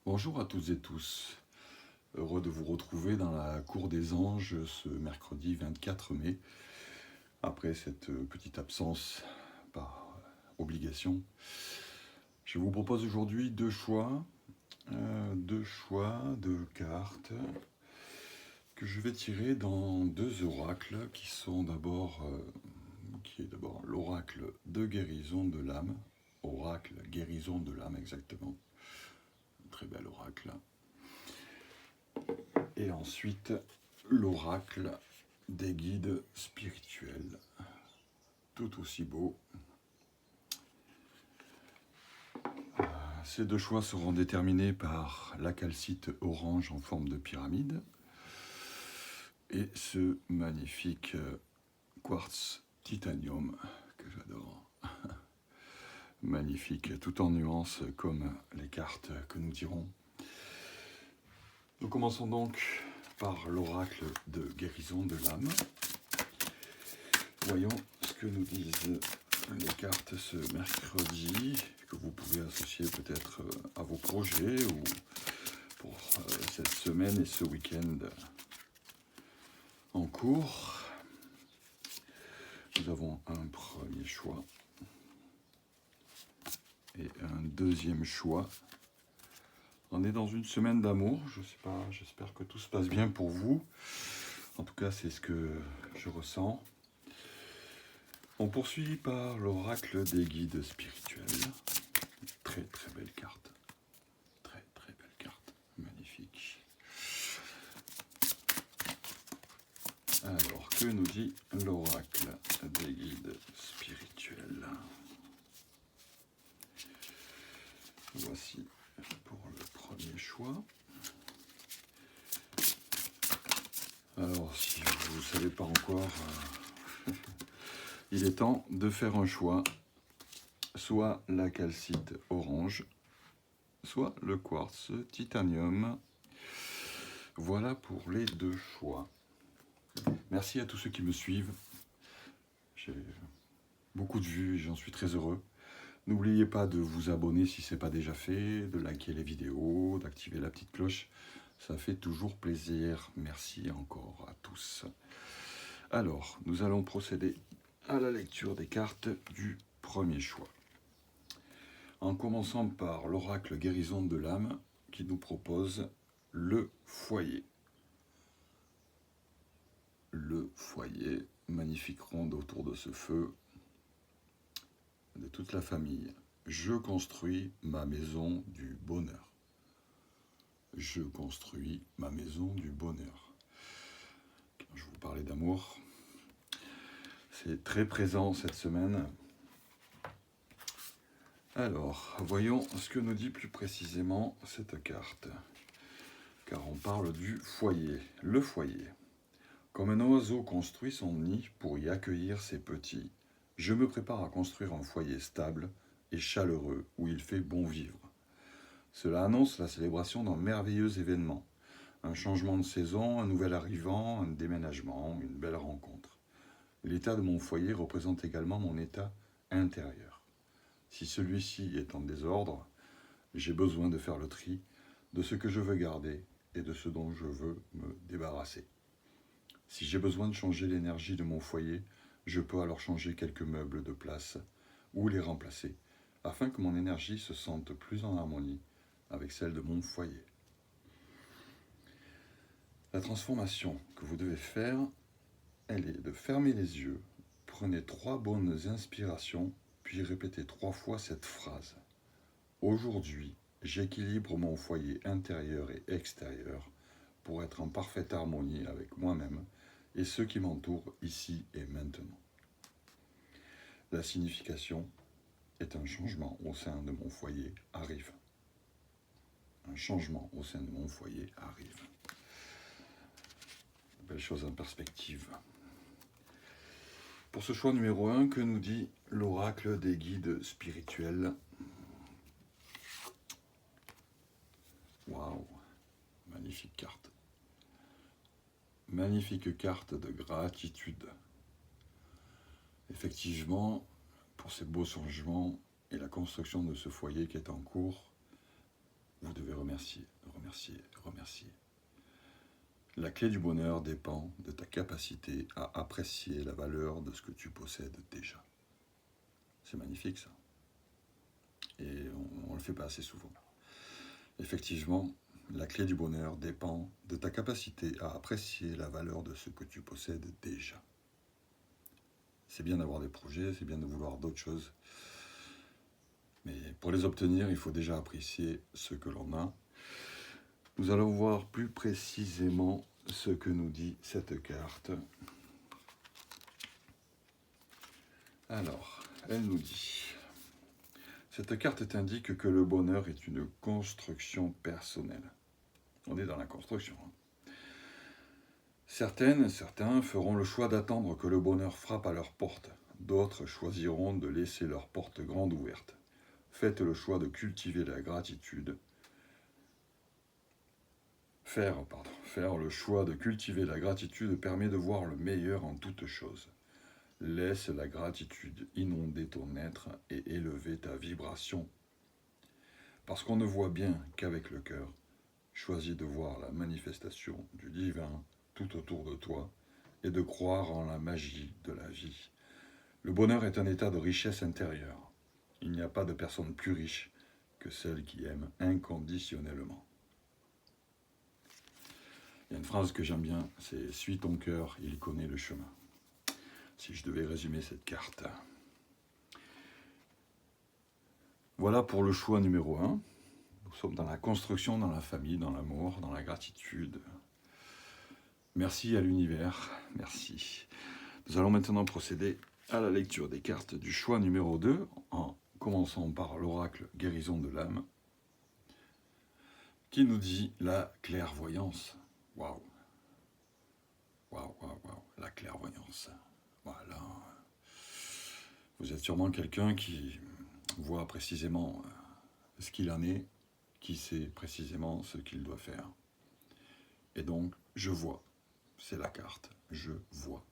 Bonjour à toutes et tous, heureux de vous retrouver dans la cour des anges ce mercredi 24 mai, après cette petite absence par obligation. Je vous propose aujourd'hui deux choix de cartes que je vais tirer dans deux oracles qui est d'abord l'oracle de guérison de l'âme, oracle guérison de l'âme exactement, un très bel oracle. Et ensuite, l'oracle des guides spirituels, tout aussi beau. Ces deux choix seront déterminés par la calcite orange en forme de pyramide et ce magnifique quartz titanium que j'adore. Magnifique, tout en nuances comme les cartes que nous tirons. Nous commençons donc par l'oracle de guérison de l'âme. Voyons ce que nous disent les cartes ce mercredi, que vous pouvez associer peut-être à vos projets ou pour cette semaine et ce week-end en cours. Nous avons un premier choix et un deuxième choix. On est dans une semaine d'amour, je sais pas, j'espère que tout se passe bien pour vous. En tout cas, c'est ce que je ressens. On poursuit par l'oracle des guides spirituels. Très très belle carte. Très très belle carte. Magnifique. Alors, que nous dit l'oracle des guides spirituels? Voici pour le premier choix. Alors, si vous ne savez pas encore, il est temps de faire un choix. Soit la calcite orange, soit le quartz titanium. Voilà pour les deux choix. Merci à tous ceux qui me suivent. J'ai beaucoup de vues et j'en suis très heureux. N'oubliez pas de vous abonner si ce n'est pas déjà fait, de liker les vidéos, d'activer la petite cloche. Ça fait toujours plaisir. Merci encore à tous. Alors, nous allons procéder à la lecture des cartes du premier choix. En commençant par l'oracle guérison de l'âme qui nous propose le foyer. Le foyer, magnifique ronde autour de ce feu, de toute la famille. Je construis ma maison du bonheur. Je construis ma maison du bonheur. Quand je vous parlais d'amour, c'est très présent cette semaine. Alors, voyons ce que nous dit plus précisément cette carte. Car on parle du foyer. Le foyer. Comme un oiseau construit son nid pour y accueillir ses petits, je me prépare à construire un foyer stable et chaleureux où il fait bon vivre. Cela annonce la célébration d'un merveilleux événement, un changement de saison, un nouvel arrivant, un déménagement, une belle rencontre. L'état de mon foyer représente également mon état intérieur. Si celui-ci est en désordre, j'ai besoin de faire le tri de ce que je veux garder et de ce dont je veux me débarrasser. Si j'ai besoin de changer l'énergie de mon foyer, je peux alors changer quelques meubles de place ou les remplacer, afin que mon énergie se sente plus en harmonie avec celle de mon foyer. La transformation que vous devez faire, elle est de fermer les yeux, prenez 3 bonnes inspirations, puis répétez 3 fois cette phrase. Aujourd'hui, j'équilibre mon foyer intérieur et extérieur pour être en parfaite harmonie avec moi-même et ceux qui m'entourent ici et maintenant. La signification est un changement au sein de mon foyer arrive. Un changement au sein de mon foyer arrive. Belle chose en perspective. Pour ce choix numéro 1, que nous dit l'oracle des guides spirituels? Waouh, magnifique carte. Magnifique carte de gratitude. Effectivement, pour ces beaux changements et la construction de ce foyer qui est en cours, vous devez remercier remercier, remercier, remercier. La clé du bonheur dépend de ta capacité à apprécier la valeur de ce que tu possèdes déjà. C'est magnifique ça. Et on ne le fait pas assez souvent. Effectivement, la clé du bonheur dépend de ta capacité à apprécier la valeur de ce que tu possèdes déjà. C'est bien d'avoir des projets, c'est bien de vouloir d'autres choses. Mais pour les obtenir, il faut déjà apprécier ce que l'on a. Nous allons voir plus précisément ce que nous dit cette carte. Alors, elle nous dit, cette carte t'indique que le bonheur est une construction personnelle. On est dans la construction. Certaines, certains feront le choix d'attendre que le bonheur frappe à leur porte. D'autres choisiront de laisser leur porte grande ouverte. Faites le choix de cultiver la gratitude. Faire le choix de cultiver la gratitude permet de voir le meilleur en toutes choses. Laisse la gratitude inonder ton être et élever ta vibration. Parce qu'on ne voit bien qu'avec le cœur, choisis de voir la manifestation du divin tout autour de toi et de croire en la magie de la vie. Le bonheur est un état de richesse intérieure. Il n'y a pas de personne plus riche que celle qui aime inconditionnellement. Il y a une phrase que j'aime bien, c'est « Suis ton cœur, il connaît le chemin ». Si je devais résumer cette carte. Voilà pour le choix numéro 1. Nous sommes dans la construction, dans la famille, dans l'amour, dans la gratitude. Merci à l'univers, merci. Nous allons maintenant procéder à la lecture des cartes du choix numéro 2, en commençant par l'oracle guérison de l'âme, qui nous dit la clairvoyance. Waouh, waouh, waouh, waouh, la clairvoyance. Voilà. Vous êtes sûrement quelqu'un qui voit précisément ce qu'il en est, qui sait précisément ce qu'il doit faire. Et donc, je vois. C'est la carte. Je vois.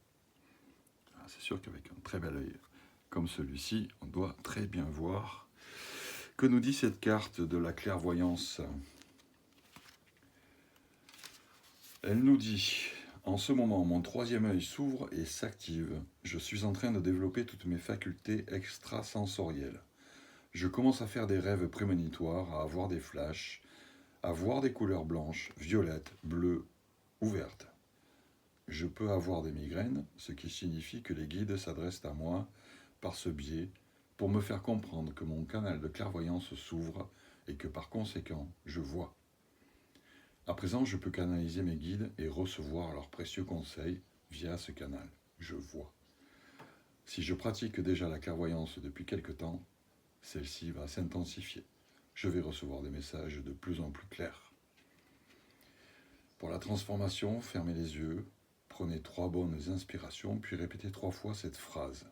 C'est sûr qu'avec un très bel œil comme celui-ci, on doit très bien voir. Que nous dit cette carte de la clairvoyance ? Elle nous dit, en ce moment, mon troisième œil s'ouvre et s'active. Je suis en train de développer toutes mes facultés extrasensorielles. Je commence à faire des rêves prémonitoires, à avoir des flashs, à voir des couleurs blanches, violettes, bleues ou vertes. Je peux avoir des migraines, ce qui signifie que les guides s'adressent à moi par ce biais pour me faire comprendre que mon canal de clairvoyance s'ouvre et que par conséquent, je vois. À présent, je peux canaliser mes guides et recevoir leurs précieux conseils via ce canal. Je vois. Si je pratique déjà la clairvoyance depuis quelque temps, celle-ci va s'intensifier. Je vais recevoir des messages de plus en plus clairs. Pour la transformation, fermez les yeux, prenez 3 bonnes inspirations, puis répétez 3 fois cette phrase.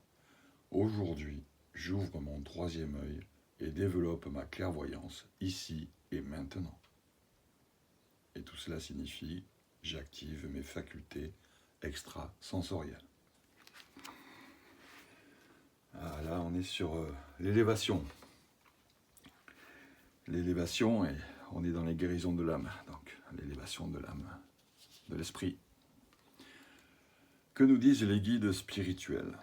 Aujourd'hui, j'ouvre mon troisième œil et développe ma clairvoyance ici et maintenant. Et tout cela signifie, j'active mes facultés extrasensorielles. Ah, là, on est sur l'élévation. L'élévation, et on est dans les guérisons de l'âme, donc l'élévation de l'âme, de l'esprit. Que nous disent les guides spirituels ?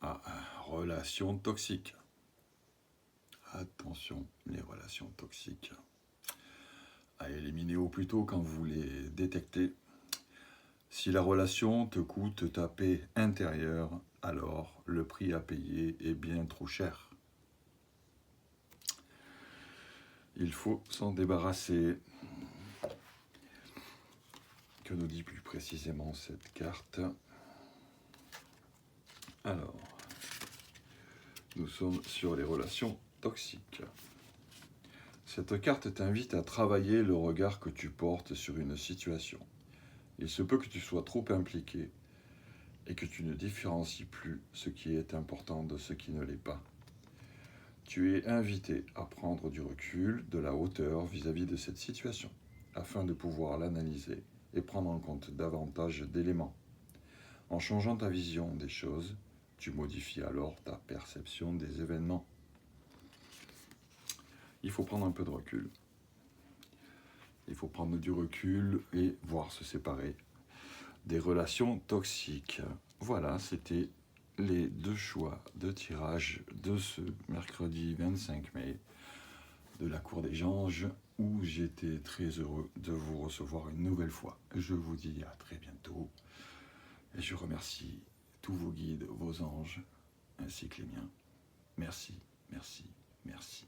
Ah, relations toxiques. Attention, les relations toxiques. À éliminer au plus tôt quand vous les détectez. Si la relation te coûte ta paix intérieure, alors le prix à payer est bien trop cher. Il faut s'en débarrasser. Que nous dit plus précisément cette carte ? Alors, nous sommes sur les relations toxiques. Cette carte t'invite à travailler le regard que tu portes sur une situation. Il se peut que tu sois trop impliqué et que tu ne différencies plus ce qui est important de ce qui ne l'est pas. Tu es invité à prendre du recul, de la hauteur vis-à-vis de cette situation, afin de pouvoir l'analyser et prendre en compte davantage d'éléments. En changeant ta vision des choses, tu modifies alors ta perception des événements. il faut prendre un peu de recul. Il faut prendre du recul et voir se séparer des relations toxiques. Voilà, c'était les 2 choix de tirage de ce mercredi 25 mai de la Cour des Anges, où j'étais très heureux de vous recevoir une nouvelle fois. Je vous dis à très bientôt et je remercie tous vos guides, vos anges, ainsi que les miens. Merci, merci, merci.